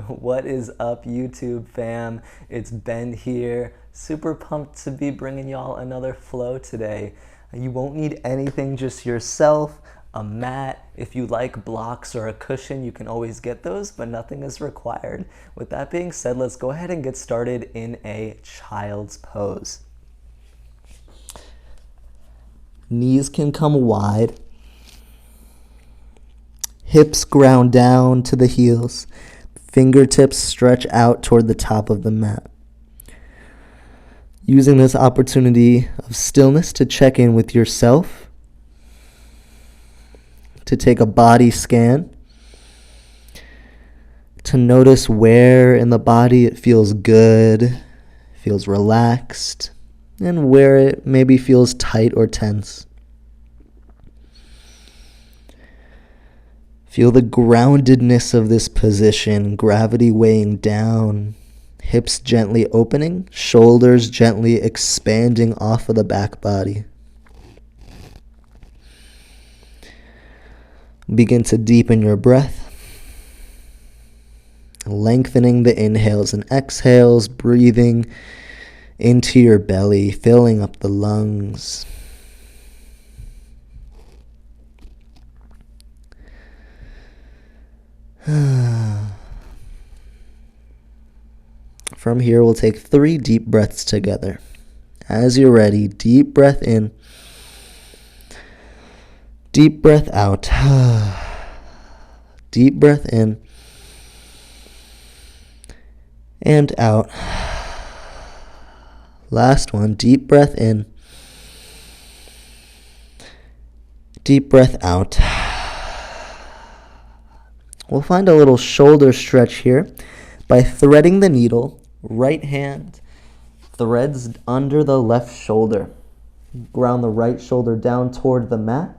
What is up, YouTube fam? It's Ben here. Super pumped to be bringing y'all another flow today. You won't need anything, just yourself, a mat. If you like blocks or a cushion, you can always get those, but nothing is required. With that being said, let's go ahead and get started in a child's pose. Knees can come wide. Hips ground down to the heels. Fingertips stretch out toward the top of the mat. Using this opportunity of stillness to check in with yourself, to take a body scan, to notice where in the body it feels good, feels relaxed, and where it maybe feels tight or tense. Feel the groundedness of this position, gravity weighing down, hips gently opening, shoulders gently expanding off of the back body. Begin to deepen your breath, lengthening the inhales and exhales, breathing into your belly, filling up the lungs. From here, we'll take 3 deep breaths together. As you're ready, deep breath in, deep breath out. Deep breath in and out. Last one, deep breath in, deep breath out. We'll find a little shoulder stretch here by threading the needle. Right hand threads under the left shoulder. Ground the right shoulder down toward the mat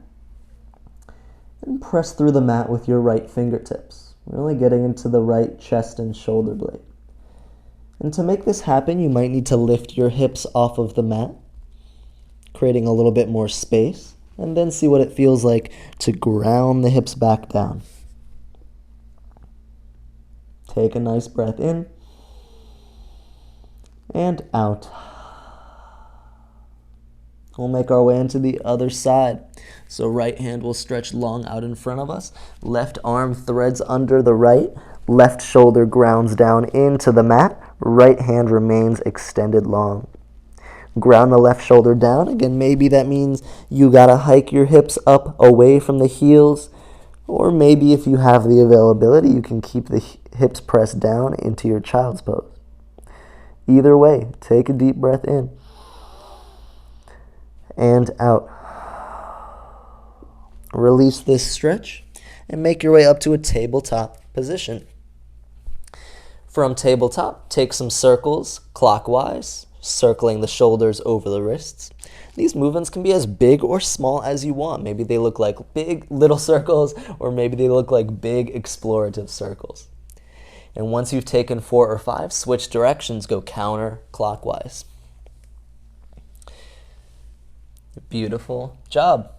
and press through the mat with your right fingertips, really getting into the right chest and shoulder blade. And to make this happen, you might need to lift your hips off of the mat, creating a little bit more space, and then see what it feels like to ground the hips back down. Take a nice breath in and out. We'll make our way into the other side. So right hand will stretch long out in front of us. Left arm threads under the right. Left shoulder grounds down into the mat. Right hand remains extended long. Ground the left shoulder down. Again, maybe that means you gotta hike your hips up away from the heels. Or maybe if you have the availability, you can keep the hips pressed down into your child's pose. Either way, take a deep breath in and out. Release this stretch and make your way up to a tabletop position. From tabletop, take some circles clockwise, circling the shoulders over the wrists. These movements can be as big or small as you want. Maybe they look like big little circles, or maybe they look like big explorative circles. And once you've taken 4 or 5, switch directions, go counterclockwise. Beautiful job.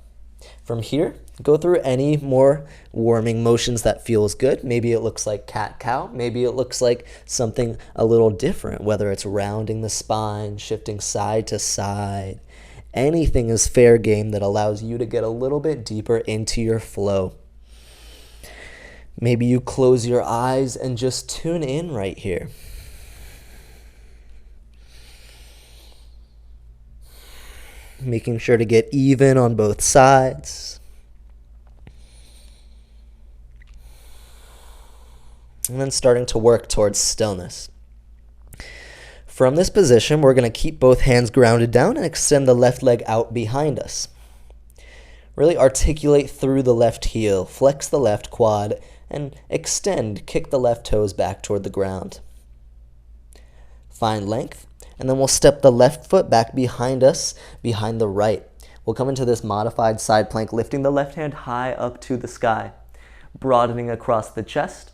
From here, go through any more warming motions that feels good. Maybe it looks like cat-cow. Maybe it looks like something a little different, whether it's rounding the spine, shifting side to side. Anything is fair game that allows you to get a little bit deeper into your flow. Maybe you close your eyes and just tune in right here. Making sure to get even on both sides. And then starting to work towards stillness. From this position, we're going to keep both hands grounded down and extend the left leg out behind us. Really articulate through the left heel, flex the left quad, and extend, kick the left toes back toward the ground. Find length, and then we'll step the left foot back behind us, behind the right. We'll come into this modified side plank, lifting the left hand high up to the sky, broadening across the chest.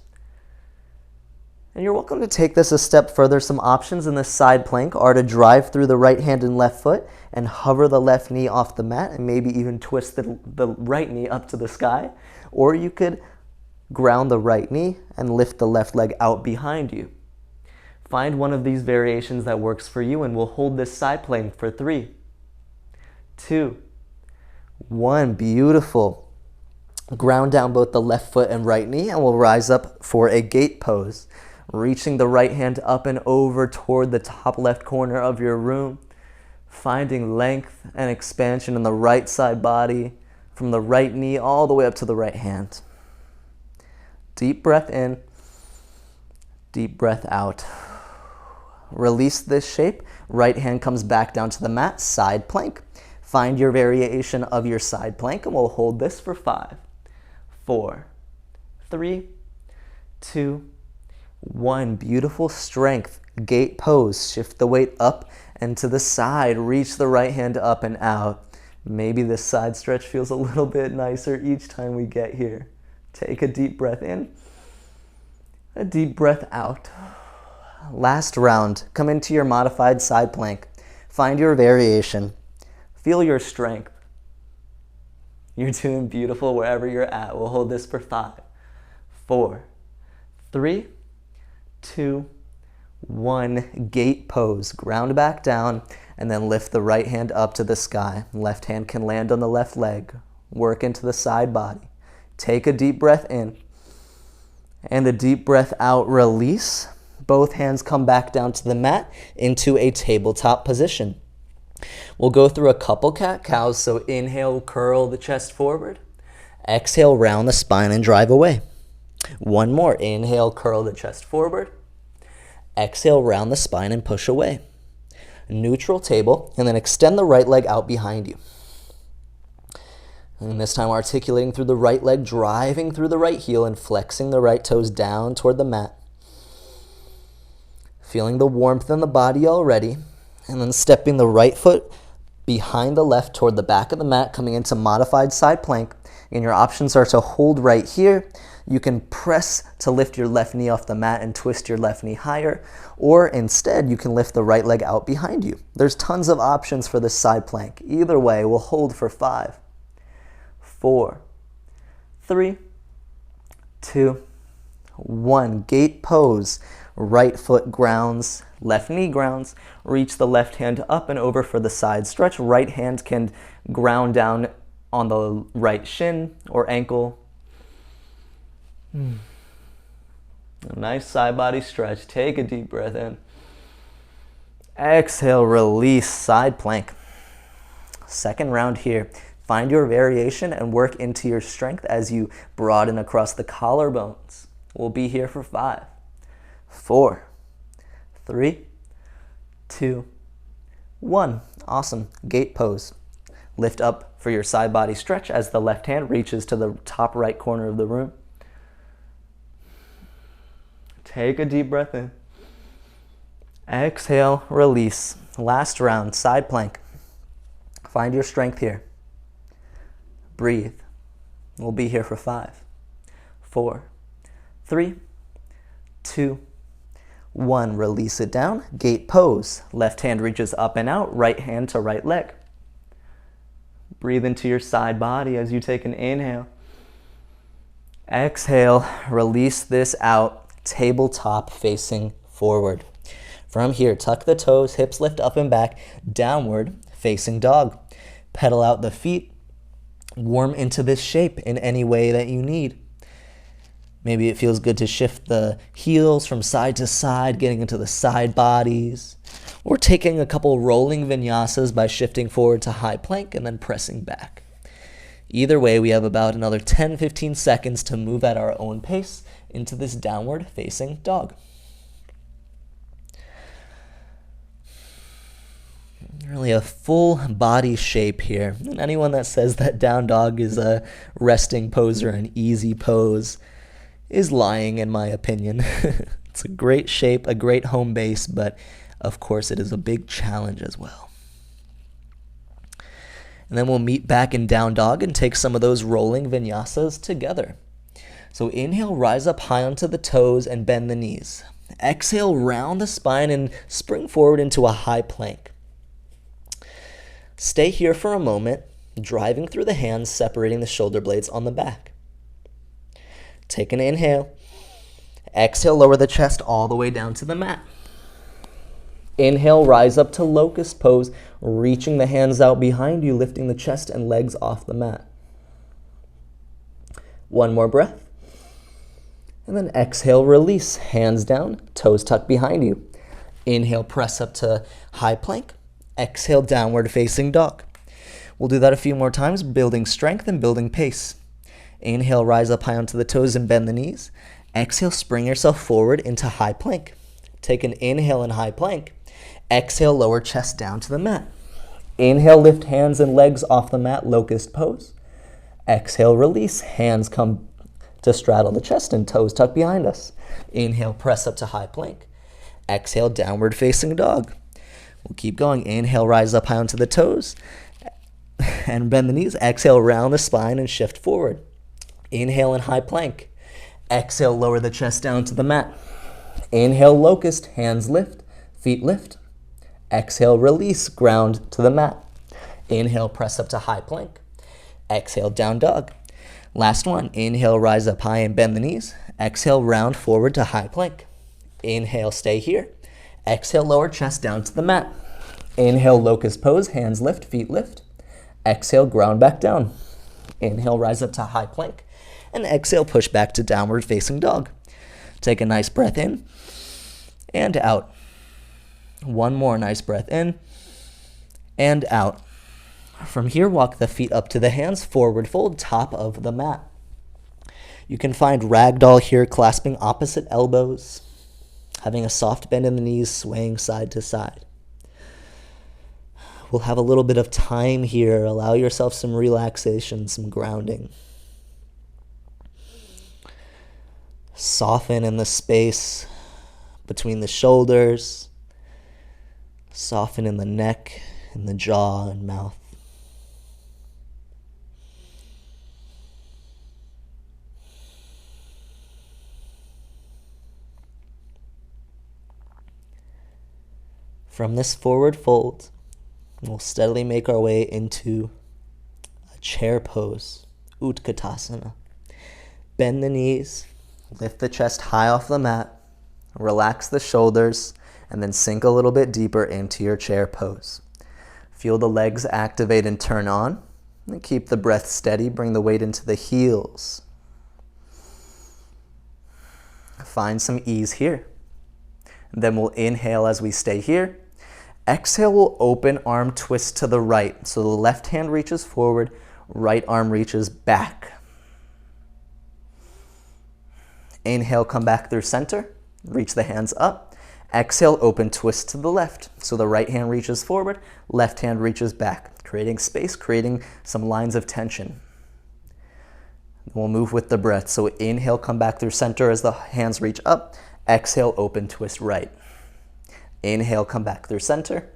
And you're welcome to take this a step further. Some options in this side plank are to drive through the right hand and left foot and hover the left knee off the mat and maybe even twist the right knee up to the sky. Or you could Ground the right knee and lift the left leg out behind you. Find one of these variations that works for you, and we'll hold this side plank for 3, 2, 1. Beautiful. Ground down both the left foot and right knee, and we'll rise up for a gate pose. Reaching the right hand up and over toward the top left corner of your room. Finding length and expansion in the right side body, from the right knee all the way up to the right hand. Deep breath in, deep breath out. Release this shape. Right hand comes back down to the mat, side plank. Find your variation of your side plank, and we'll hold this for 5, 4, 3, 2, 1. Beautiful strength. Gate pose. Shift the weight up and to the side. Reach the right hand up and out. Maybe this side stretch feels a little bit nicer each time we get here. Take a deep breath in, a deep breath out. Last round. Come into your modified side plank. Find your variation. Feel your strength. You're doing beautiful wherever you're at. We'll hold this for 5, 4, 3, 2, 1. Gate pose. Ground back down and then lift the right hand up to the sky. Left hand can land on the left leg. Work into the side body. Take a deep breath in and a deep breath out. Release. Both hands come back down to the mat into a tabletop position. We'll go through a couple cat-cows. So inhale, curl the chest forward. Exhale, round the spine and drive away. One more. Inhale, curl the chest forward. Exhale, round the spine and push away. Neutral table, and then extend the right leg out behind you. And this time articulating through the right leg, driving through the right heel and flexing the right toes down toward the mat. Feeling the warmth in the body already, and then stepping the right foot behind the left toward the back of the mat, coming into modified side plank. And your options are to hold right here. You can press to lift your left knee off the mat and twist your left knee higher, or instead you can lift the right leg out behind you. There's tons of options for this side plank. Either way, we'll hold for 5, 4, 3, 2, 1. Gate pose. Right foot grounds, left knee grounds. Reach the left hand up and over for the side stretch. Right hand can ground down on the right shin or ankle. A nice side body stretch. Take a deep breath in. Exhale, release, side plank. Second round here. Find your variation and work into your strength as you broaden across the collarbones. We'll be here for 5, 4, 3, 2, 1. Awesome. Gate pose. Lift up for your side body stretch as the left hand reaches to the top right corner of the room. Take a deep breath in. Exhale, release. Last round, side plank. Find your strength here. Breathe. We'll be here for 5, 4, 3, 2, 1. Release it down. Gate pose. Left hand reaches up and out. Right hand to right leg. Breathe into your side body as you take an inhale. Exhale. Release this out. Tabletop facing forward. From here, tuck the toes, hips lift up and back, downward facing dog. Pedal out the feet. Warm into this shape in any way that you need. Maybe it feels good to shift the heels from side to side, getting into the side bodies, or taking a couple rolling vinyasas by shifting forward to high plank and then pressing back. Either way, we have about another 10-15 seconds to move at our own pace into this downward facing dog. Really a full body shape here. And anyone that says that down dog is a resting pose or an easy pose is lying, in my opinion. It's a great shape, a great home base, but of course it is a big challenge as well. And then we'll meet back in down dog and take some of those rolling vinyasas together. So inhale, rise up high onto the toes and bend the knees. Exhale, round the spine and spring forward into a high plank. Stay here for a moment, driving through the hands, separating the shoulder blades on the back. Take an inhale. Exhale, lower the chest all the way down to the mat. Inhale, rise up to locust pose, reaching the hands out behind you, lifting the chest and legs off the mat. One more breath. And then exhale, release, hands down, toes tucked behind you. Inhale, press up to high plank. Exhale, downward facing dog. We'll do that a few more times, building strength and building pace. Inhale, rise up high onto the toes and bend the knees. Exhale, spring yourself forward into high plank. Take an inhale in high plank. Exhale, lower chest down to the mat. Inhale, lift hands and legs off the mat, locust pose. Exhale, release, hands come to straddle the chest and toes tucked behind us. Inhale, press up to high plank. Exhale, downward facing dog. We'll keep going. Inhale, rise up high onto the toes and bend the knees. Exhale, round the spine and shift forward. Inhale in high plank. Exhale, lower the chest down to the mat. Inhale, locust, hands lift, feet lift. Exhale, release, ground to the mat. Inhale, press up to high plank. Exhale, down dog. Last one. Inhale, rise up high and bend the knees. Exhale, round forward to high plank. Inhale, stay here. Exhale, lower chest down to the mat. Inhale, locust pose, hands lift, feet lift. Exhale, ground back down. Inhale, rise up to high plank. And exhale, push back to downward facing dog. Take a nice breath in and out. One more nice breath in and out. From here, walk the feet up to the hands, forward fold, top of the mat. You can find ragdoll here, clasping opposite elbows, having a soft bend in the knees, swaying side to side. We'll have a little bit of time here. Allow yourself some relaxation, some grounding. Soften in the space between the shoulders. Soften in the neck, in the jaw and mouth. From this forward fold, we'll steadily make our way into a chair pose, Utkatasana. Bend the knees, lift the chest high off the mat, relax the shoulders, and then sink a little bit deeper into your chair pose. Feel the legs activate and turn on, and keep the breath steady. Bring the weight into the heels. Find some ease here. And then we'll inhale as we stay here. Exhale, we'll open arm twist to the right. So the left hand reaches forward, right arm reaches back. Inhale, come back through center. Reach the hands up. Exhale, open twist to the left. So the right hand reaches forward, left hand reaches back, creating space, creating some lines of tension. We'll move with the breath. So inhale, come back through center as the hands reach up. Exhale, open twist right. Inhale, come back through center.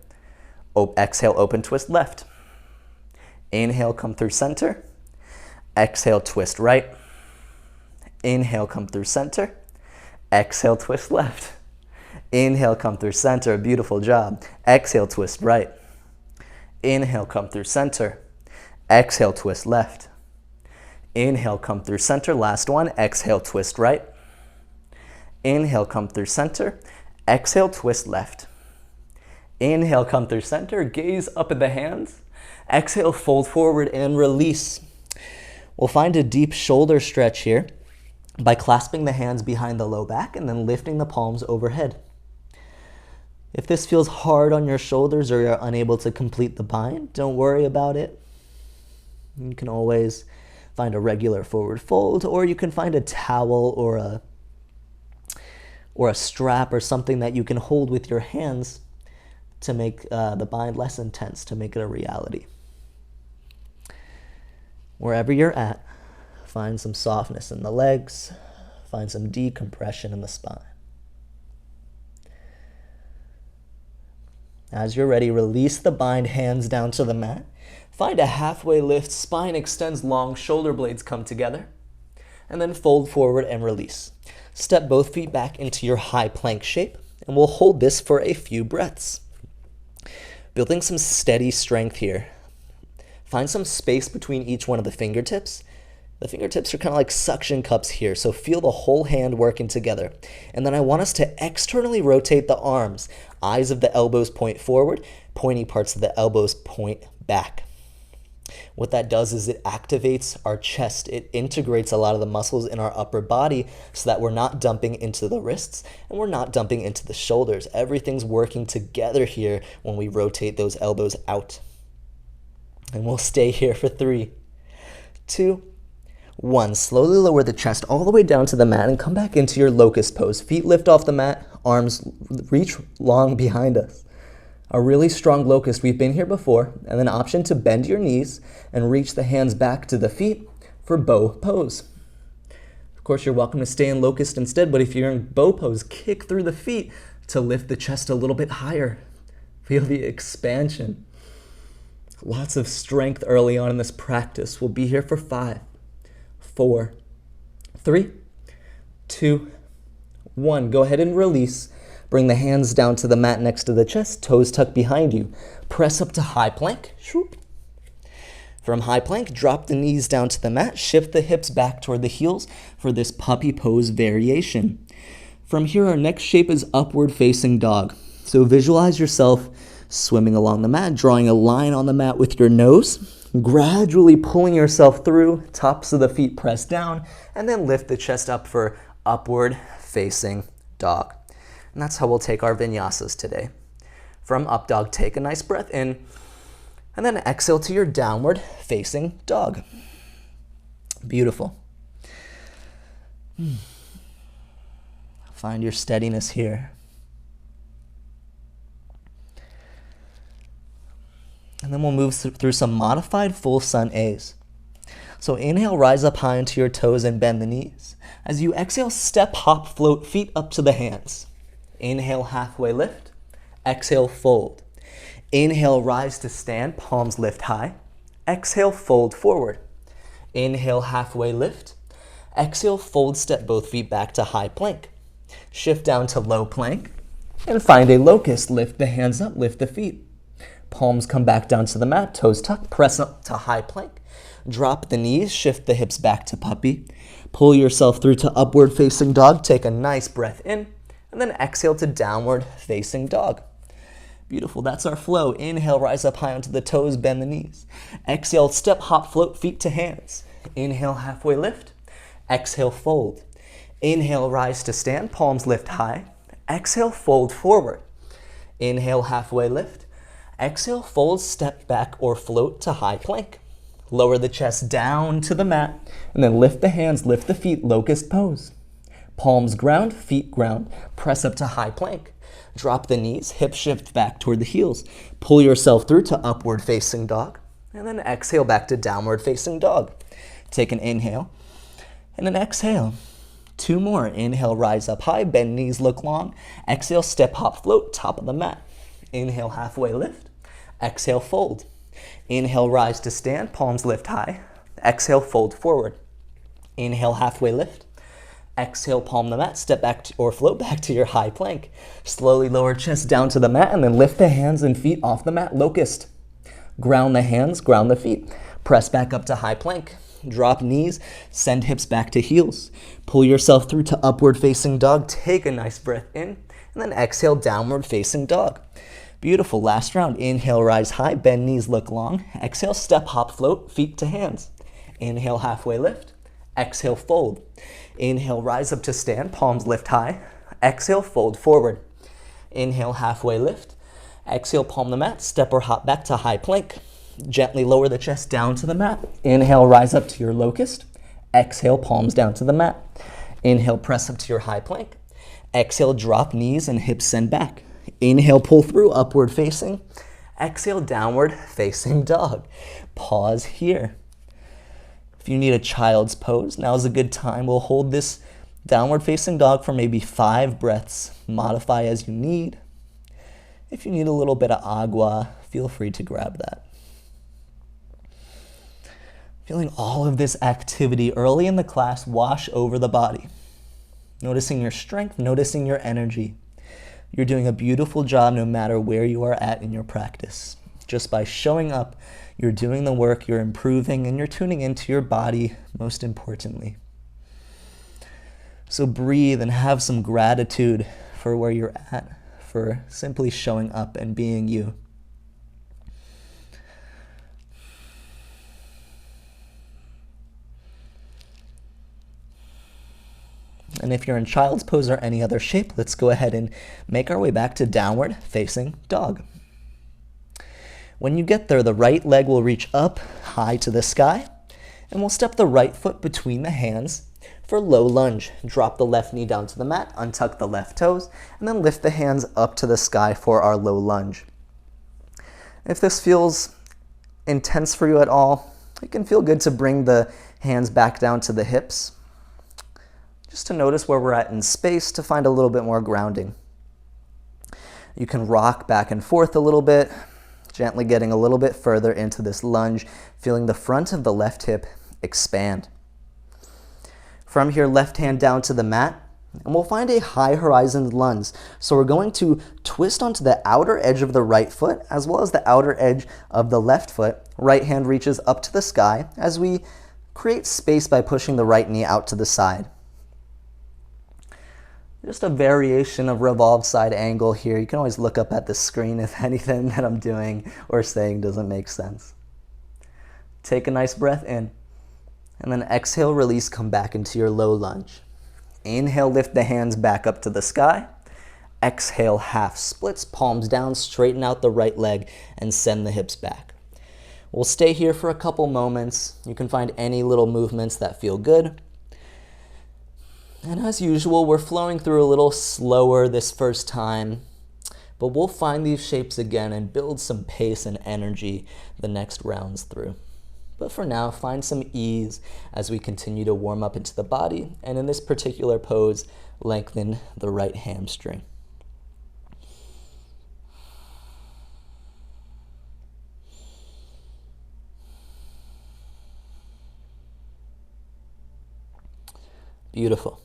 Exhale, open twist left. Inhale, come through center. Exhale, twist right. Inhale, come through center. Exhale, twist left. Inhale, come through center. Beautiful job. Exhale, twist right. Inhale, come through center. Exhale, twist left. Inhale, come through center. Last one. Exhale, twist right. Inhale, come through center. Exhale, twist left. Inhale, come through center. Gaze up at the hands. Exhale, fold forward and release. We'll find a deep shoulder stretch here by clasping the hands behind the low back and then lifting the palms overhead. If this feels hard on your shoulders or you're unable to complete the bind, don't worry about it. You can always find a regular forward fold, or you can find a towel or a strap or something that you can hold with your hands to make the bind less intense, to make it a reality. Wherever you're at, find some softness in the legs, find some decompression in the spine. As you're ready, release the bind, hands down to the mat. Find a halfway lift, spine extends long, shoulder blades come together, and then fold forward and release. Step both feet back into your high plank shape, and we'll hold this for a few breaths. Building some steady strength here. Find some space between each one of the fingertips. The fingertips are kind of like suction cups here, so feel the whole hand working together. And then I want us to externally rotate the arms. Eyes of the elbows point forward, pointy parts of the elbows point back. What that does is it activates our chest. It integrates a lot of the muscles in our upper body so that we're not dumping into the wrists and we're not dumping into the shoulders. Everything's working together here when we rotate those elbows out. And we'll stay here for 3, 2, 1. Slowly lower the chest all the way down to the mat and come back into your locust pose. Feet lift off the mat, arms reach long behind us. A really strong locust, we've been here before, and then option to bend your knees and reach the hands back to the feet for bow pose. Of course, you're welcome to stay in locust instead, but if you're in bow pose, kick through the feet to lift the chest a little bit higher. Feel the expansion. Lots of strength early on in this practice. We'll be here for 5, 4, 3, 2, 1. Go ahead and release. Bring the hands down to the mat next to the chest, toes tucked behind you. Press up to high plank. From high plank, drop the knees down to the mat, shift the hips back toward the heels for this puppy pose variation. From here, our next shape is upward facing dog. So visualize yourself swimming along the mat, drawing a line on the mat with your nose, gradually pulling yourself through, tops of the feet press down, and then lift the chest up for upward facing dog. And that's how we'll take our vinyasas today. From up dog, take a nice breath in, and then exhale to your downward facing dog. Beautiful. Find your steadiness here. And then we'll move through some modified full sun A's. So inhale, rise up high into your toes and bend the knees. As you exhale, step, hop, float, feet up to the hands. Inhale, halfway lift. Exhale, fold. Inhale, rise to stand, palms lift high. Exhale, fold forward. Inhale, halfway lift. Exhale, fold, step both feet back to high plank. Shift down to low plank. And find a locust. Lift the hands up, lift the feet. Palms come back down to the mat, toes tucked, press up to high plank. Drop the knees, shift the hips back to puppy. Pull yourself through to upward facing dog. Take a nice breath in. And then exhale to downward facing dog. Beautiful, that's our flow. Inhale, rise up high onto the toes, bend the knees. Exhale, step, hop, float, feet to hands. Inhale, halfway lift. Exhale, fold. Inhale, rise to stand, palms lift high. Exhale, fold forward. Inhale, halfway lift. Exhale, fold, step back or float to high plank. Lower the chest down to the mat, and then lift the hands, lift the feet, locust pose. Palms ground, feet ground. Press up to high plank. Drop the knees, hips shift back toward the heels. Pull yourself through to upward facing dog. And then exhale back to downward facing dog. Take an inhale and an exhale. 2 more. Inhale, rise up high, bend knees, look long. Exhale, step, hop, float, top of the mat. Inhale, halfway lift. Exhale, fold. Inhale, rise to stand, palms lift high. Exhale, fold forward. Inhale, halfway lift. Exhale, palm the mat, step back or float back to your high plank. Slowly lower chest down to the mat and then lift the hands and feet off the mat, locust. Ground the hands, ground the feet. Press back up to high plank. Drop knees, send hips back to heels. Pull yourself through to upward facing dog. Take a nice breath in and then exhale, downward facing dog. Beautiful, last round. Inhale, rise high, bend knees, look long. Exhale, step, hop, float, feet to hands. Inhale, halfway lift. Exhale, fold. Inhale, rise up to stand, palms lift high. Exhale, fold forward. Inhale, halfway lift. Exhale, palm the mat, step or hop back to high plank. Gently lower the chest down to the mat. Inhale, rise up to your locust. Exhale, palms down to the mat. Inhale, press up to your high plank. Exhale, drop knees and hips send back. Inhale, pull through, upward facing. Exhale, downward facing dog. Pause here. If you need a child's pose, now's a good time. We'll hold this downward facing dog for maybe 5 breaths. Modify as you need. If you need a little bit of agua, feel free to grab that. Feeling all of this activity early in the class wash over the body. Noticing your strength, noticing your energy. You're doing a beautiful job no matter where you are at in your practice. Just by showing up, you're doing the work, you're improving, and you're tuning into your body, most importantly. So breathe and have some gratitude for where you're at, for simply showing up and being you. And if you're in child's pose or any other shape, let's go ahead and make our way back to downward facing dog. When you get there, the right leg will reach up high to the sky, and we'll step the right foot between the hands for low lunge. Drop the left knee down to the mat, untuck the left toes, and then lift the hands up to the sky for our low lunge. If this feels intense for you at all, it can feel good to bring the hands back down to the hips, just to notice where we're at in space to find a little bit more grounding. You can rock back and forth a little bit, gently getting a little bit further into this lunge, feeling the front of the left hip expand. From here, left hand down to the mat, and we'll find a high horizon lunge. So we're going to twist onto the outer edge of the right foot as well as the outer edge of the left foot. Right hand reaches up to the sky as we create space by pushing the right knee out to the side. Just a variation of revolved side angle here. You can always look up at the screen if anything that I'm doing or saying doesn't make sense. Take a nice breath in, and then exhale, release, come back into your low lunge. Inhale, lift the hands back up to the sky. Exhale, half splits, palms down, straighten out the right leg, and send the hips back. We'll stay here for a couple moments. You can find any little movements that feel good. And as usual, we're flowing through a little slower this first time, but we'll find these shapes again and build some pace and energy the next rounds through. But for now, find some ease as we continue to warm up into the body, and in this particular pose, lengthen the right hamstring. Beautiful.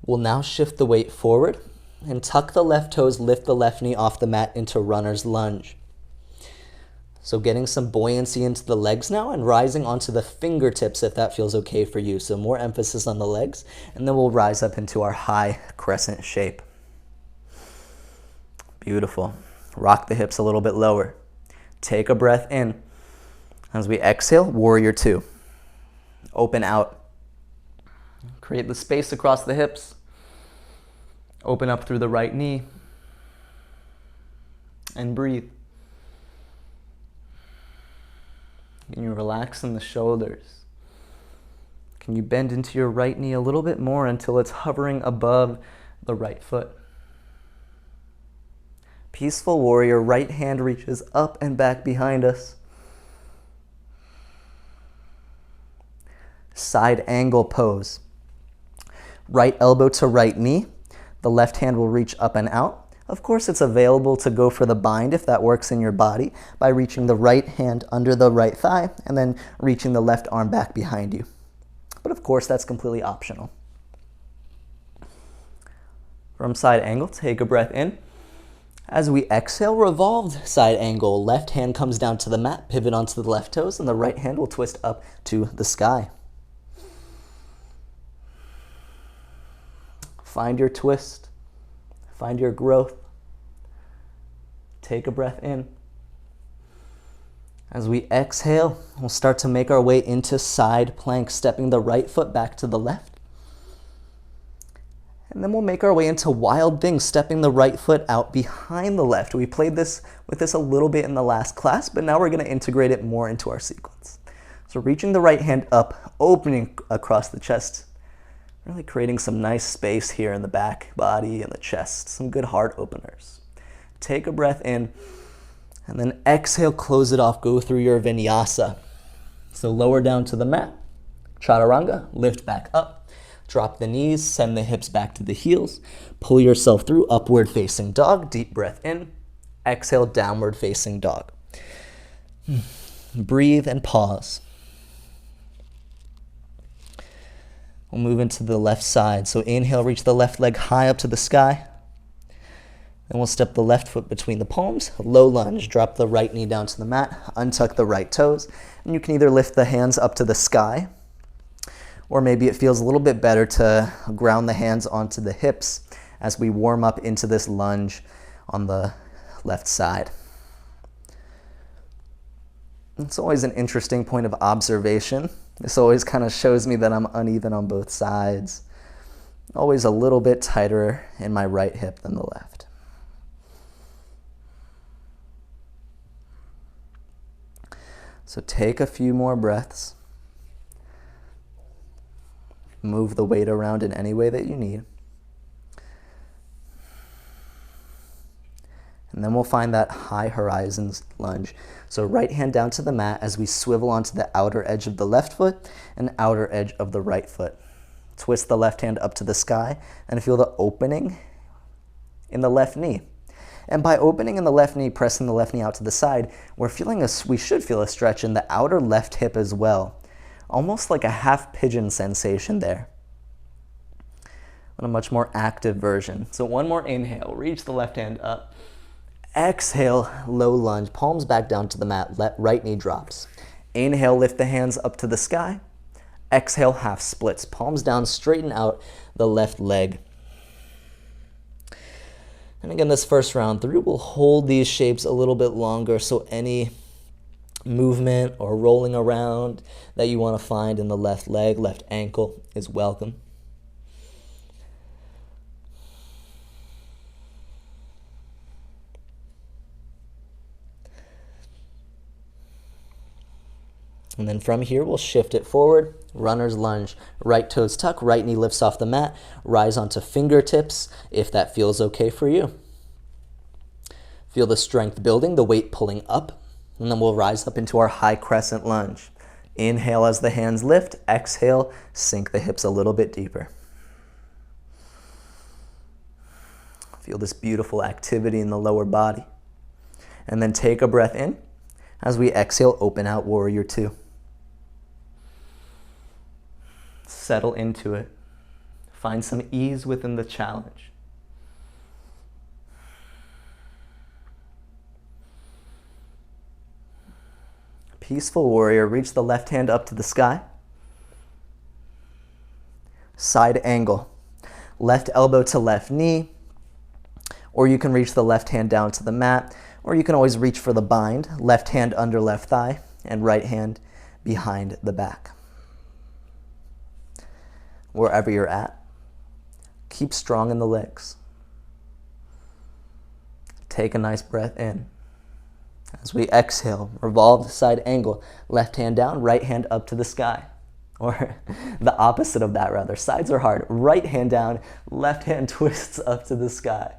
We'll now shift the weight forward and tuck the left toes, lift the left knee off the mat into runner's lunge. So getting some buoyancy into the legs now and rising onto the fingertips if that feels okay for you. So more emphasis on the legs, and then we'll rise up into our high crescent shape. Beautiful. Rock the hips a little bit lower. Take a breath in. As we exhale, warrior two. Open out. Create the space across the hips. Open up through the right knee. And breathe. Can you relax in the shoulders? Can you bend into your right knee a little bit more until it's hovering above the right foot? Peaceful warrior, right hand reaches up and back behind us. Side angle pose. Right elbow to right knee. The left hand will reach up and out. Of course, it's available to go for the bind if that works in your body by reaching the right hand under the right thigh and then reaching the left arm back behind you. But of course, that's completely optional. From side angle, take a breath in. As we exhale, revolved side angle. Left hand comes down to the mat, pivot onto the left toes, and the right hand will twist up to the sky. Find your twist. Find your growth. Take a breath in. As we exhale, we'll start to make our way into side plank, stepping the right foot back to the left. And then we'll make our way into wild thing, stepping the right foot out behind the left. We played with this a little bit in the last class, but now we're going to integrate it more into our sequence. So reaching the right hand up, opening across the chest, really creating some nice space here in the back body and the chest, some good heart openers. Take a breath in, and then exhale, close it off, go through your vinyasa. So lower down to the mat, chaturanga, lift back up, drop the knees, send the hips back to the heels, pull yourself through upward facing dog, deep breath in, exhale, downward facing dog. Breathe and pause. We'll move into the left side. So inhale, reach the left leg high up to the sky. Then we'll step the left foot between the palms, low lunge, drop the right knee down to the mat, untuck the right toes, and you can either lift the hands up to the sky, or maybe it feels a little bit better to ground the hands onto the hips as we warm up into this lunge on the left side. It's always an interesting point of observation. This always kind of shows me that I'm uneven on both sides. Always a little bit tighter in my right hip than the left. So take a few more breaths. Move the weight around in any way that you need. And then we'll find that high horizons lunge. So right hand down to the mat as we swivel onto the outer edge of the left foot and outer edge of the right foot. Twist the left hand up to the sky and feel the opening in the left knee. And by opening in the left knee, pressing the left knee out to the side, we should feel a stretch in the outer left hip as well. Almost like a half pigeon sensation there. On a much more active version. So one more inhale, reach the left hand up. Exhale, low lunge, palms back down to the mat, right knee drops. Inhale, lift the hands up to the sky. Exhale, half splits, palms down, straighten out the left leg. And again, this first round through, we'll hold these shapes a little bit longer, so any movement or rolling around that you want to find in the left leg, left ankle is welcome. And then from here, we'll shift it forward, runner's lunge, right toes tuck, right knee lifts off the mat, rise onto fingertips if that feels okay for you. Feel the strength building, the weight pulling up, and then we'll rise up into our high crescent lunge. Inhale as the hands lift, exhale, sink the hips a little bit deeper. Feel this beautiful activity in the lower body. And then take a breath in. As we exhale, open out warrior two. Settle into it. Find some ease within the challenge. Peaceful warrior, reach the left hand up to the sky. Side angle. Left elbow to left knee. Or you can reach the left hand down to the mat. Or you can always reach for the bind. Left hand under left thigh and right hand behind the back. Wherever you're at, keep strong in the legs. Take a nice breath in. As we exhale, revolved side angle, left hand down, right hand up to the sky. Or the opposite of that rather, sides are hard. Right hand down, left hand twists up to the sky.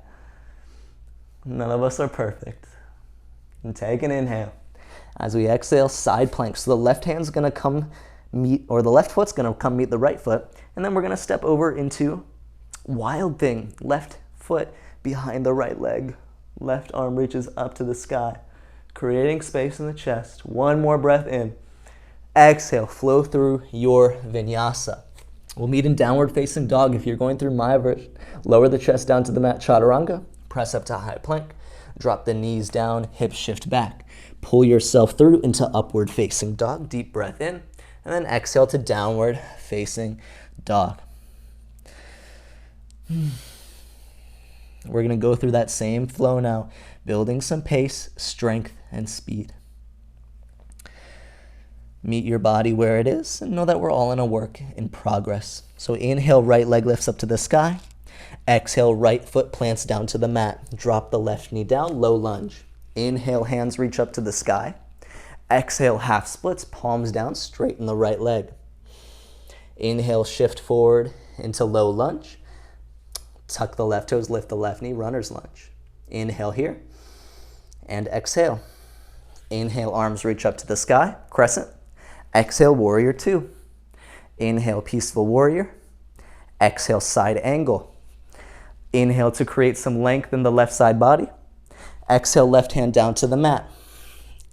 None of us are perfect. And take an inhale. As we exhale, side plank. So the left hand's gonna come meet, or the left foot's gonna come meet the right foot, and then we're gonna step over into wild thing. Left foot behind the right leg. Left arm reaches up to the sky, creating space in the chest. One more breath in. Exhale, flow through your vinyasa. We'll meet in downward facing dog if you're going through my version. Lower the chest down to the mat, chaturanga. Press up to high plank. Drop the knees down, hips shift back. Pull yourself through into upward facing dog. Deep breath in. And then exhale to downward facing dog. We're going to go through that same flow now, building some pace, strength, and speed. Meet your body where it is and know that we're all in a work in progress. So inhale, right leg lifts up to the sky. Exhale, right foot plants down to the mat. Drop the left knee down, low lunge. Inhale, hands reach up to the sky. Exhale, half splits, palms down, straighten the right leg. Inhale, shift forward into low lunge. Tuck the left toes, lift the left knee, runner's lunge. Inhale here, and exhale. Inhale, arms reach up to the sky, crescent. Exhale, warrior two. Inhale, peaceful warrior. Exhale, side angle. Inhale to create some length in the left side body. Exhale, left hand down to the mat.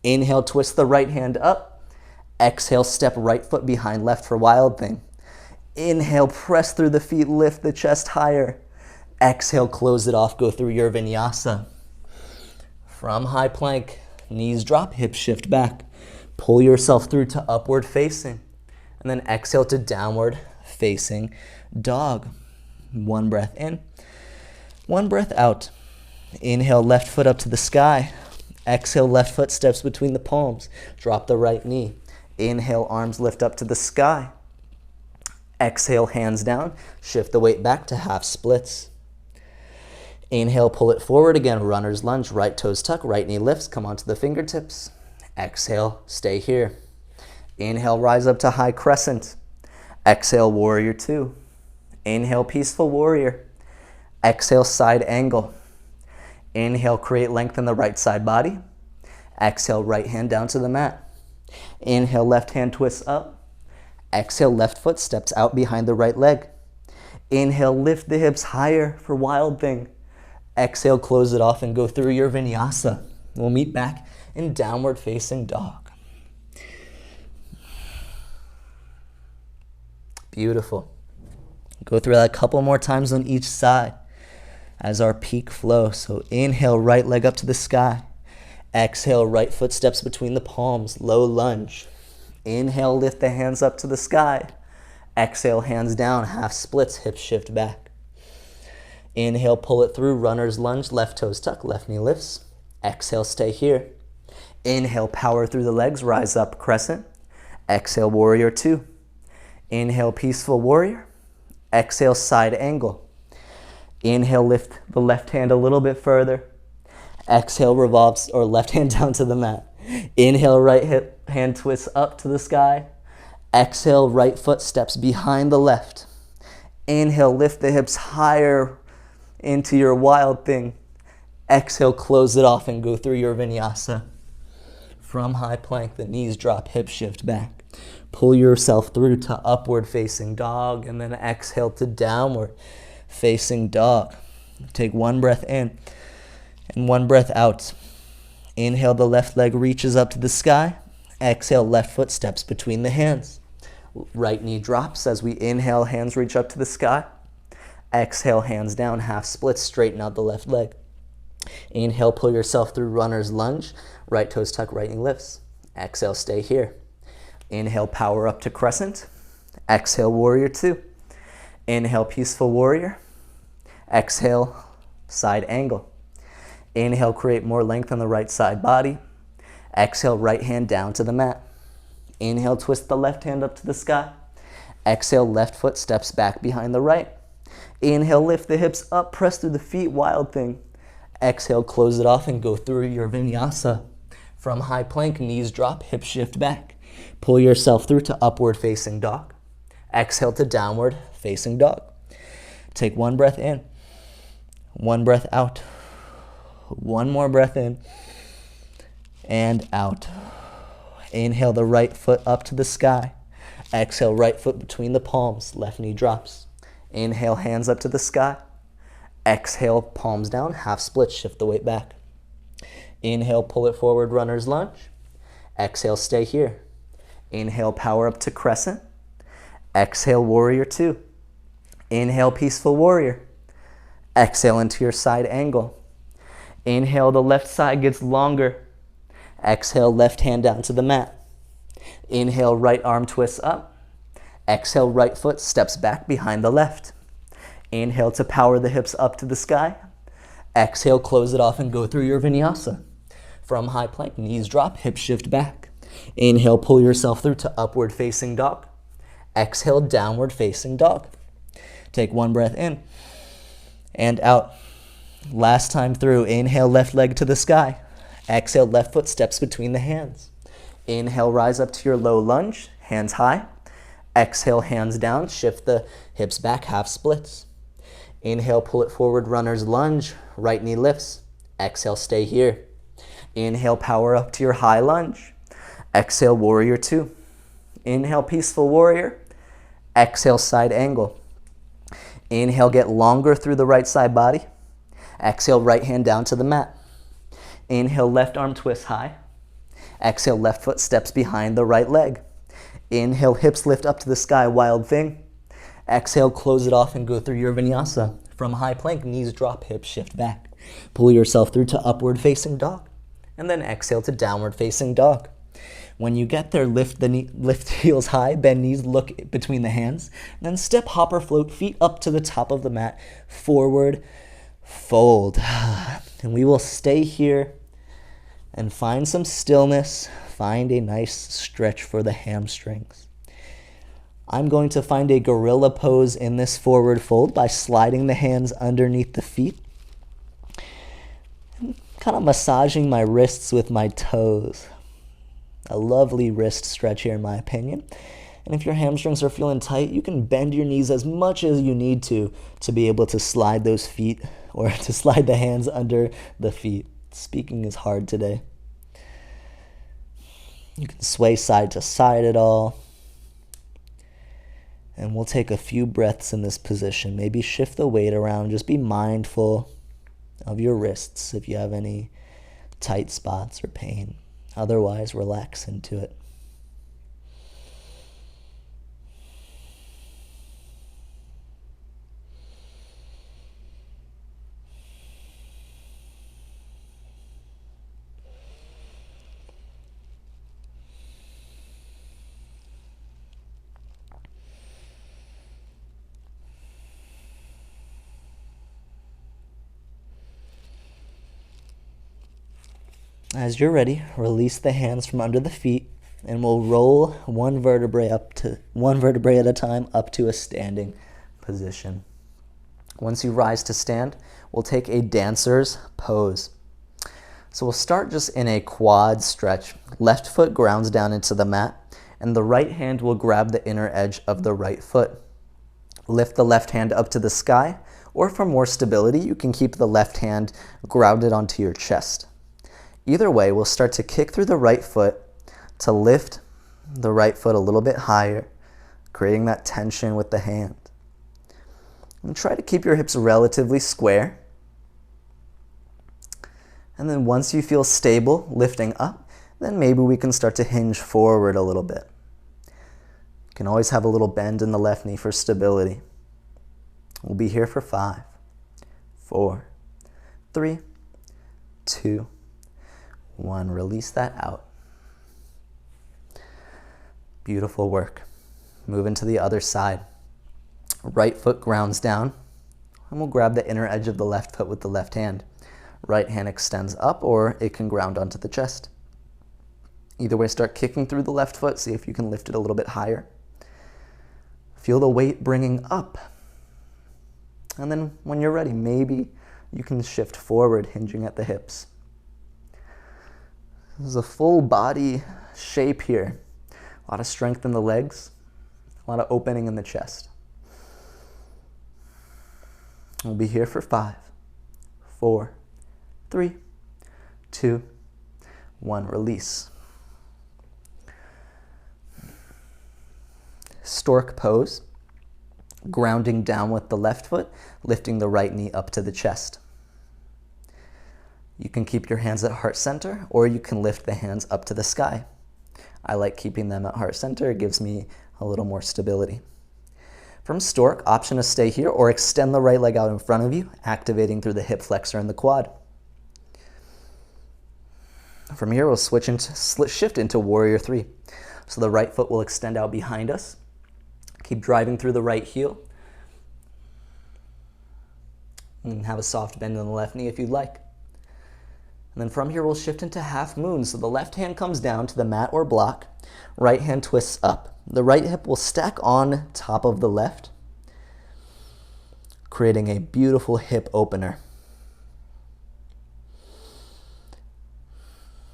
Inhale, twist the right hand up. Exhale, step right foot behind left for wild thing. Inhale, press through the feet, lift the chest higher. Exhale, close it off, go through your vinyasa. From high plank, knees drop, hips shift back. Pull yourself through to upward facing. And then exhale to downward facing dog. One breath in, one breath out. Inhale, left foot up to the sky. Exhale, left foot steps between the palms. Drop the right knee. Inhale, arms lift up to the sky. Exhale, hands down. Shift the weight back to half splits. Inhale, pull it forward again. Runner's lunge, right toes tuck, right knee lifts. Come onto the fingertips. Exhale, stay here. Inhale, rise up to high crescent. Exhale, warrior two. Inhale, peaceful warrior. Exhale, side angle. Inhale, create length in the right side body. Exhale, right hand down to the mat. Inhale, left hand twists up. Exhale, left foot steps out behind the right leg. Inhale, lift the hips higher for wild thing. Exhale, close it off and go through your vinyasa. We'll meet back in downward facing dog. Beautiful. Go through that a couple more times on each side as our peak flow. So inhale, right leg up to the sky. Exhale, right foot steps between the palms, low lunge. Inhale, lift the hands up to the sky. Exhale, hands down, half splits, hips shift back. Inhale, pull it through, runner's lunge, left toes tuck, left knee lifts. Exhale, stay here. Inhale, power through the legs, rise up, crescent. Exhale, warrior two. Inhale, peaceful warrior. Exhale, side angle. Inhale, lift the left hand a little bit further. Exhale, revolves or left hand down to the mat. Inhale, right hip hand twists up to the sky. Exhale, right foot steps behind the left. Inhale, lift the hips higher into your wild thing. Exhale, close it off and go through your vinyasa. From high plank, the knees drop, hips shift back. Pull yourself through to upward facing dog and then exhale to downward facing dog. Take one breath in and one breath out. Inhale, the left leg reaches up to the sky. Exhale, left foot steps between the hands. Right knee drops as we inhale, hands reach up to the sky. Exhale, hands down, half splits, straighten out the left leg. Inhale, pull yourself through runner's lunge. Right toes tuck, right knee lifts. Exhale, stay here. Inhale, power up to crescent. Exhale, warrior two. Inhale, peaceful warrior. Exhale, side angle. Inhale, create more length on the right side body. Exhale, right hand down to the mat. Inhale, twist the left hand up to the sky. Exhale, left foot steps back behind the right. Inhale, lift the hips up, press through the feet, wild thing. Exhale, close it off and go through your vinyasa. From high plank, knees drop, hips shift back. Pull yourself through to upward facing dog. Exhale to downward facing dog. Take one breath in, one breath out. One more breath in and out. Inhale, the right foot up to the sky. Exhale, right foot between the palms, left knee drops. Inhale, hands up to the sky. Exhale, palms down, half split, shift the weight back. Inhale, pull it forward, runner's lunge. Exhale, stay here. Inhale, power up to crescent. Exhale, warrior two. Inhale, peaceful warrior. Exhale into your side angle. Inhale, the left side gets longer. Exhale, left hand down to the mat. Inhale, right arm twists up. Exhale, right foot steps back behind the left. Inhale to power the hips up to the sky. Exhale, close it off and go through your vinyasa. From high plank, knees drop, hips shift back. Inhale, pull yourself through to upward facing dog. Exhale, downward facing dog. Take one breath in and out. Last time through, inhale, left leg to the sky. Exhale, left foot steps between the hands. Inhale, rise up to your low lunge, hands high. Exhale, hands down, shift the hips back, half splits. Inhale, pull it forward, runner's lunge, right knee lifts. Exhale, stay here. Inhale, power up to your high lunge. Exhale, warrior two. Inhale, peaceful warrior. Exhale, side angle. Inhale, get longer through the right side body. Exhale, right hand down to the mat. Inhale, left arm twist high. Exhale, left foot steps behind the right leg. Inhale, hips lift up to the sky, wild thing. Exhale, close it off and go through your vinyasa. From high plank, knees drop, hips shift back. Pull yourself through to upward facing dog. And then exhale to downward facing dog. When you get there, lift heels high, bend knees, look between the hands. Then step, hop, or float, feet up to the top of the mat. Forward, fold. And we will stay here and find some stillness. Find a nice stretch for the hamstrings. I'm going to find a gorilla pose in this forward fold by sliding the hands underneath the feet. And kind of massaging my wrists with my toes. A lovely wrist stretch here in my opinion. And if your hamstrings are feeling tight, you can bend your knees as much as you need to be able to slide those feet or to slide the hands under the feet. Speaking is hard today. You can sway side to side at all. And we'll take a few breaths in this position. Maybe shift the weight around. Just be mindful of your wrists if you have any tight spots or pain. Otherwise, relax into it. As you're ready, release the hands from under the feet and we'll roll one vertebrae at a time up to a standing position. Once you rise to stand, we'll take a dancer's pose. So we'll start just in a quad stretch. Left foot grounds down into the mat and the right hand will grab the inner edge of the right foot. Lift the left hand up to the sky, or for more stability, you can keep the left hand grounded onto your chest. Either way, we'll start to kick through the right foot to lift the right foot a little bit higher, creating that tension with the hand. And try to keep your hips relatively square. And then once you feel stable, lifting up, then maybe we can start to hinge forward a little bit. You can always have a little bend in the left knee for stability. We'll be here for 5, 4, 3, 2, 1. Release that out. Beautiful work. Move into the other side. Right foot grounds down, and we'll grab the inner edge of the left foot with the left hand. Right hand extends up, or it can ground onto the chest. Either way, start kicking through the left foot. See if you can lift it a little bit higher. Feel the weight bringing up. And then when you're ready, maybe you can shift forward, hinging at the hips. This is a full body shape here. A lot of strength in the legs, a lot of opening in the chest. We'll be here for 5, 4, 3, 2, 1. Release. Stork pose. Grounding down with the left foot, lifting the right knee up to the chest. You can keep your hands at heart center, or you can lift the hands up to the sky. I like keeping them at heart center. It gives me a little more stability. From stork, option to stay here or extend the right leg out in front of you, activating through the hip flexor and the quad. From here, we'll shift into warrior 3. So the right foot will extend out behind us. Keep driving through the right heel. And have a soft bend in the left knee if you'd like. And then from here, we'll shift into half moon. So the left hand comes down to the mat or block. Right hand twists up. The right hip will stack on top of the left, creating a beautiful hip opener.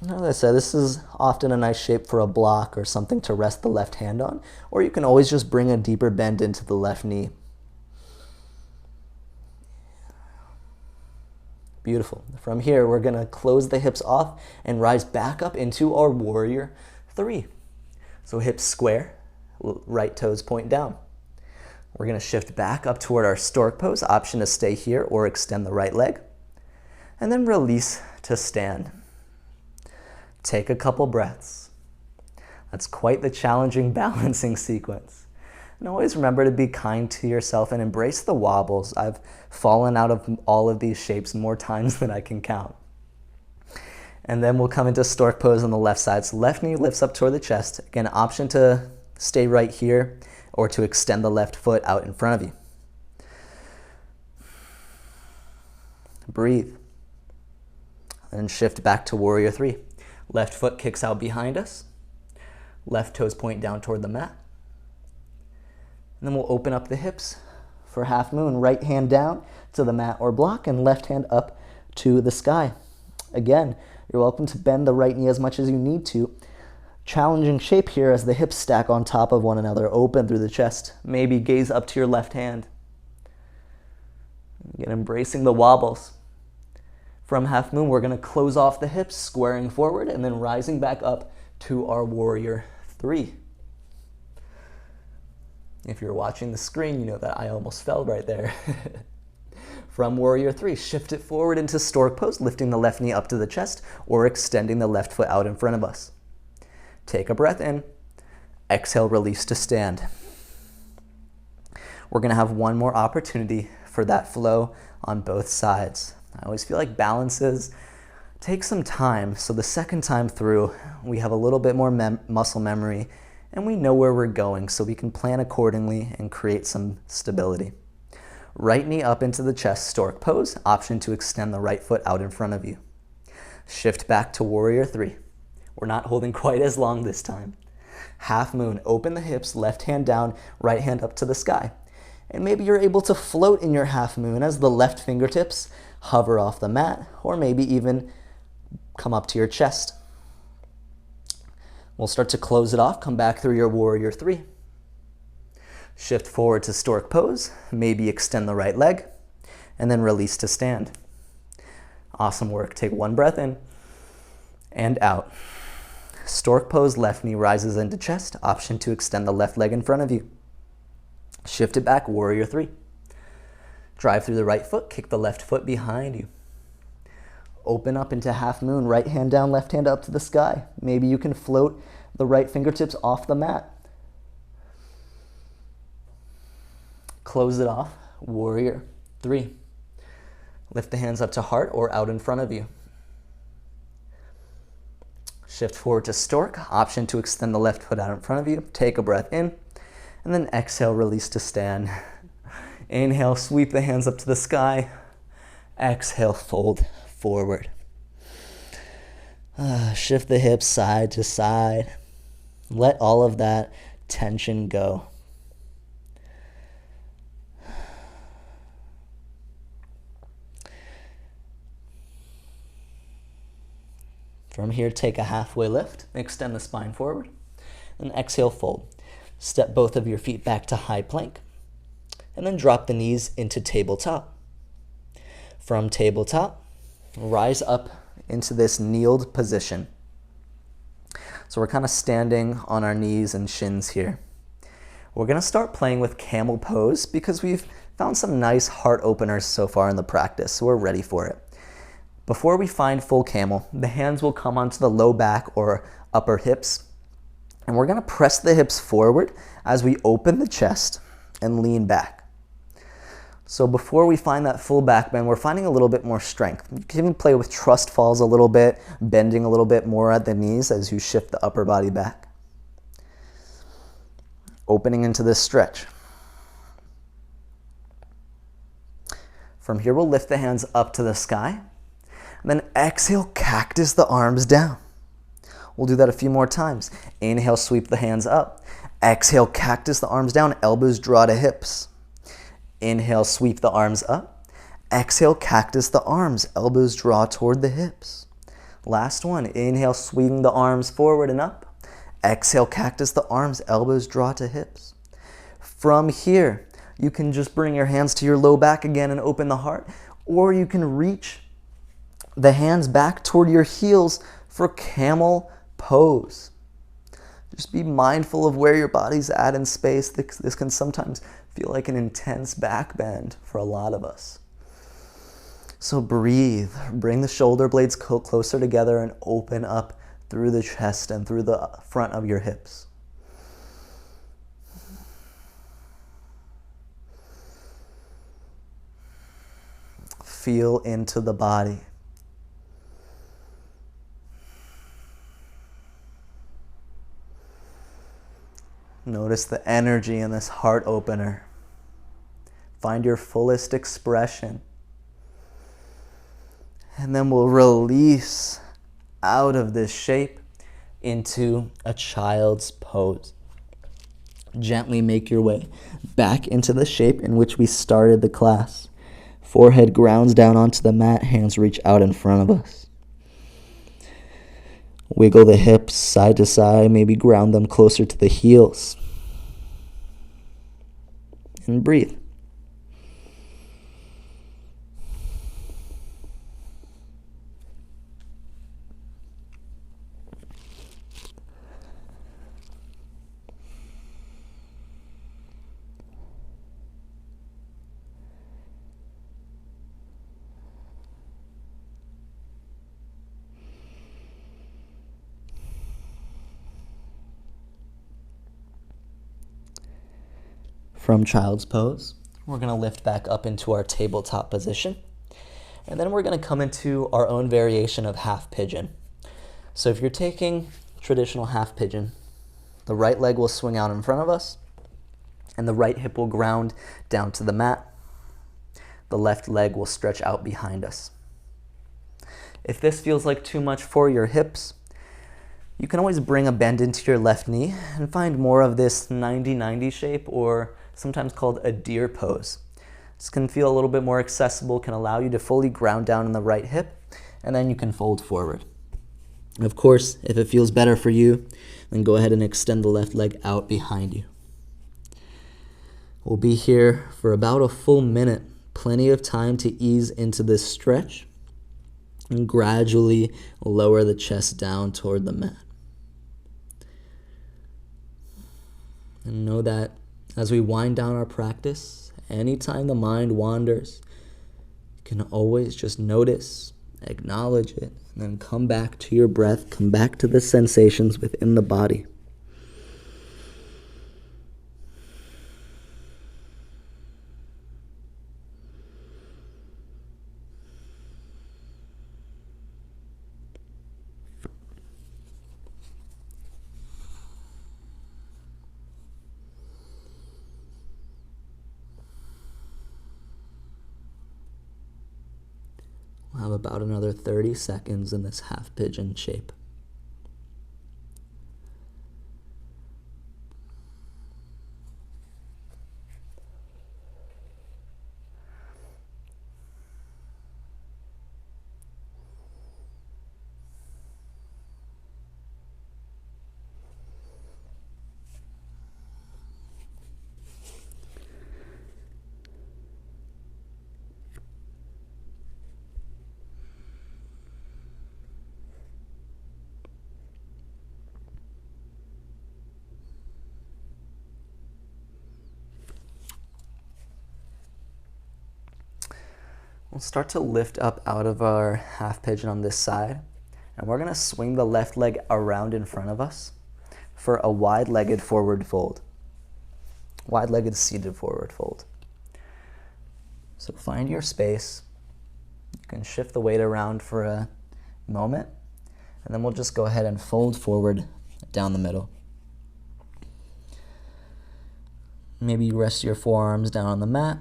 As I said, this is often a nice shape for a block or something to rest the left hand on, or you can always just bring a deeper bend into the left knee. Beautiful. From here, we're going to close the hips off and rise back up into our warrior 3. So hips square, right toes point down. We're going to shift back up toward our stork pose, option to stay here or extend the right leg. And then release to stand. Take a couple breaths. That's quite the challenging balancing sequence. And always remember to be kind to yourself and embrace the wobbles. I've fallen out of all of these shapes more times than I can count. And then we'll come into stork pose on the left side. So left knee lifts up toward the chest. Again, option to stay right here or to extend the left foot out in front of you. Breathe. And shift back to warrior three. Left foot kicks out behind us. Left toes point down toward the mat. And then we'll open up the hips for half moon. Right hand down to the mat or block and left hand up to the sky. Again, you're welcome to bend the right knee as much as you need to. Challenging shape here as the hips stack on top of one another, open through the chest. Maybe gaze up to your left hand. Again, embracing the wobbles. From half moon, we're going to close off the hips, squaring forward, and then rising back up to our warrior three. If you're watching the screen, you know that I almost fell right there. From warrior three, shift it forward into stork pose, lifting the left knee up to the chest or extending the left foot out in front of us. Take a breath in. Exhale, release to stand. We're going to have one more opportunity for that flow on both sides. I always feel like balances take some time, so the second time through, we have a little bit more muscle memory and we know where we're going, so we can plan accordingly and create some stability. Right knee up into the chest, stork pose, option to extend the right foot out in front of you. Shift back to warrior three. We're not holding quite as long this time. Half moon, open the hips, left hand down, right hand up to the sky. And maybe you're able to float in your half moon as the left fingertips hover off the mat, or maybe even come up to your chest. We'll start to close it off, come back through your warrior three. Shift forward to stork pose, maybe extend the right leg, and then release to stand. Awesome work. Take one breath in and out. Stork pose, left knee rises into chest, option to extend the left leg in front of you. Shift it back, warrior three. Drive through the right foot, kick the left foot behind you. Open up into half moon, right hand down, left hand up to the sky. Maybe you can float the right fingertips off the mat. Close it off, warrior three. Lift the hands up to heart or out in front of you. Shift forward to stork, option to extend the left foot out in front of you. Take a breath in, and then exhale, release to stand. Inhale, sweep the hands up to the sky. Exhale, fold forward. Shift the hips side to side. Let all of that tension go. From here, take a halfway lift, extend the spine forward, and exhale, fold. Step both of your feet back to high plank, and then drop the knees into tabletop. From tabletop, rise up into this kneeled position. So we're kind of standing on our knees and shins here. We're going to start playing with camel pose because we've found some nice heart openers so far in the practice, so we're ready for it. Before we find full camel, the hands will come onto the low back or upper hips, and we're going to press the hips forward as we open the chest and lean back. So before we find that full back bend, we're finding a little bit more strength. You can even play with trust falls a little bit, bending a little bit more at the knees as you shift the upper body back. Opening into this stretch. From here, we'll lift the hands up to the sky. And then exhale, cactus the arms down. We'll do that a few more times. Inhale, sweep the hands up. Exhale, cactus the arms down, elbows draw to hips. Inhale, sweep the arms up. Exhale, cactus the arms, elbows draw toward the hips. Last one, inhale, sweeping the arms forward and up. Exhale, cactus the arms, elbows draw to hips. From here, you can just bring your hands to your low back again and open the heart, or you can reach the hands back toward your heels for camel pose. Just be mindful of where your body's at in space. This can sometimes feel like an intense back bend for a lot of us. So breathe, bring the shoulder blades closer together and open up through the chest and through the front of your hips. feel into the body. Notice the energy in this heart opener. Find your fullest expression. And then we'll release out of this shape into a child's pose. Gently make your way back into the shape in which we started the class. Forehead grounds down onto the mat, hands reach out in front of us. Wiggle the hips side to side, maybe ground them closer to the heels. And breathe. From child's pose, we're going to lift back up into our tabletop position. And then we're going to come into our own variation of half pigeon. So if you're taking traditional half pigeon, the right leg will swing out in front of us, and the right hip will ground down to the mat. The left leg will stretch out behind us. If this feels like too much for your hips, you can always bring a bend into your left knee and find more of this 90-90 shape, or sometimes called a deer pose. This can feel a little bit more accessible, can allow you to fully ground down in the right hip, and then you can fold forward. Of course, if it feels better for you, then go ahead and extend the left leg out behind you. We'll be here for about a full minute, plenty of time to ease into this stretch and gradually lower the chest down toward the mat. And know that as we wind down our practice, anytime the mind wanders, you can always just notice, acknowledge it, and then come back to your breath, come back to the sensations within the body. We'll have about another 30 seconds in this half pigeon shape. We'll start to lift up out of our half pigeon on this side, and we're going to swing the left leg around in front of us for a wide-legged forward fold. Wide-legged seated forward fold. So find your space. You can shift the weight around for a moment, and then we'll just go ahead and fold forward down the middle. Maybe you rest your forearms down on the mat,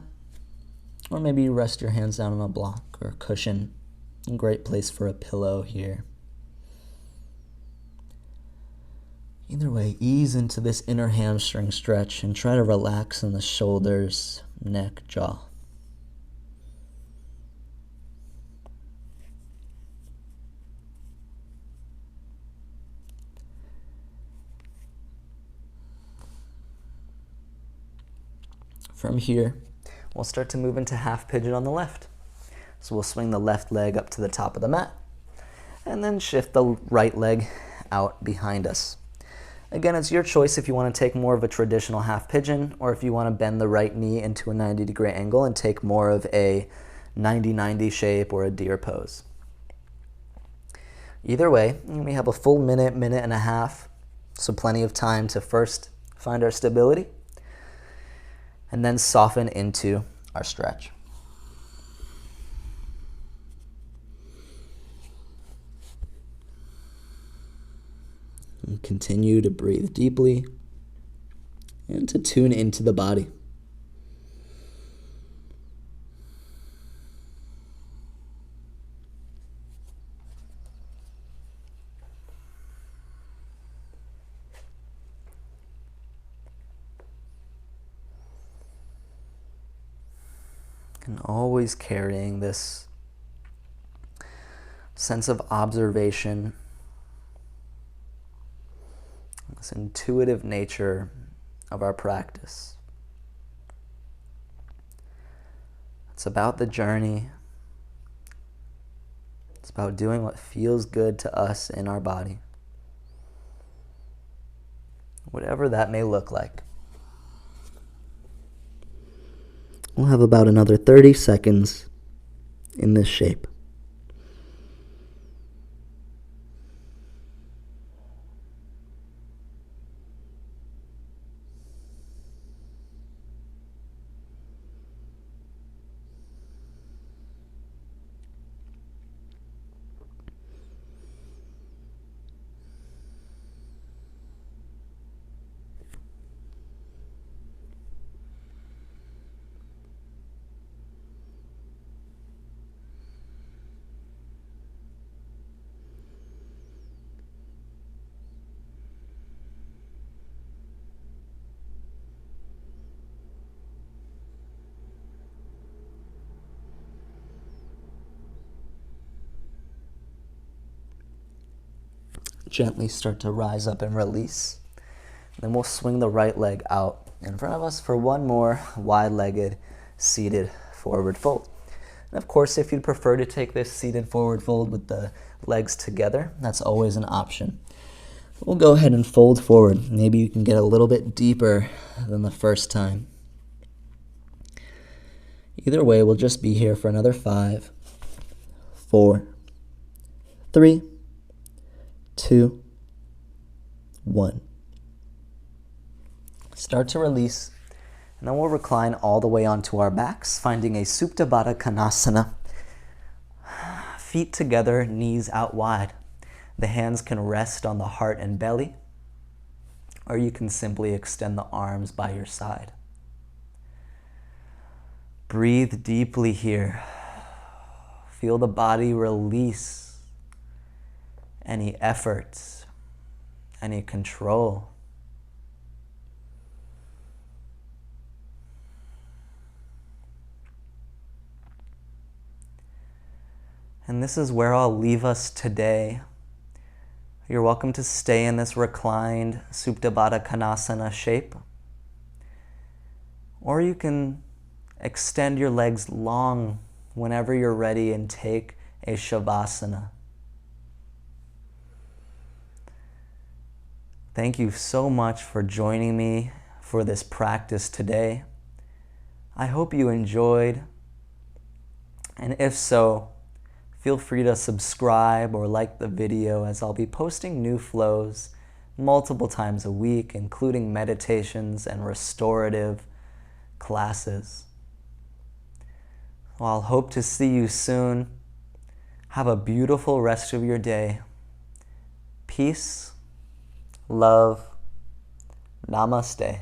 or maybe you rest your hands down on a block or a cushion. A great place for a pillow here. Either way, ease into this inner hamstring stretch and try to relax in the shoulders, neck, jaw. From here, we'll start to move into half pigeon on the left. So we'll swing the left leg up to the top of the mat and then shift the right leg out behind us. Again, it's your choice if you want to take more of a traditional half pigeon or if you want to bend the right knee into a 90-degree angle and take more of a 90-90 shape or a deer pose. Either way, we have a full minute, minute and a half, so plenty of time to first find our stability and then soften into our stretch. And continue to breathe deeply and to tune into the body. And always carrying this sense of observation, this intuitive nature of our practice. It's about the journey. It's about doing what feels good to us in our body, whatever that may look like. We'll have about another 30 seconds in this shape. Gently start to rise up and release. Then we'll swing the right leg out in front of us for one more wide-legged seated forward fold. And of course, if you'd prefer to take this seated forward fold with the legs together, that's always an option. We'll go ahead and fold forward. Maybe you can get a little bit deeper than the first time. Either way, we'll just be here for another 5, 4, 3, 2, 1. Start to release, and then we'll recline all the way onto our backs, finding a Supta Baddha Konasana. Feet together, knees out wide. The hands can rest on the heart and belly, or you can simply extend the arms by your side. Breathe deeply here. Feel the body release any effort, any control. And this is where I'll leave us today. You're welcome to stay in this reclined Supta Baddha Konasana shape. Or you can extend your legs long whenever you're ready and take a Shavasana. Thank you so much for joining me for this practice today. I hope you enjoyed. And if so, feel free to subscribe or like the video, as I'll be posting new flows multiple times a week, including meditations and restorative classes. Well, I'll hope to see you soon. Have a beautiful rest of your day. Peace, love, namaste.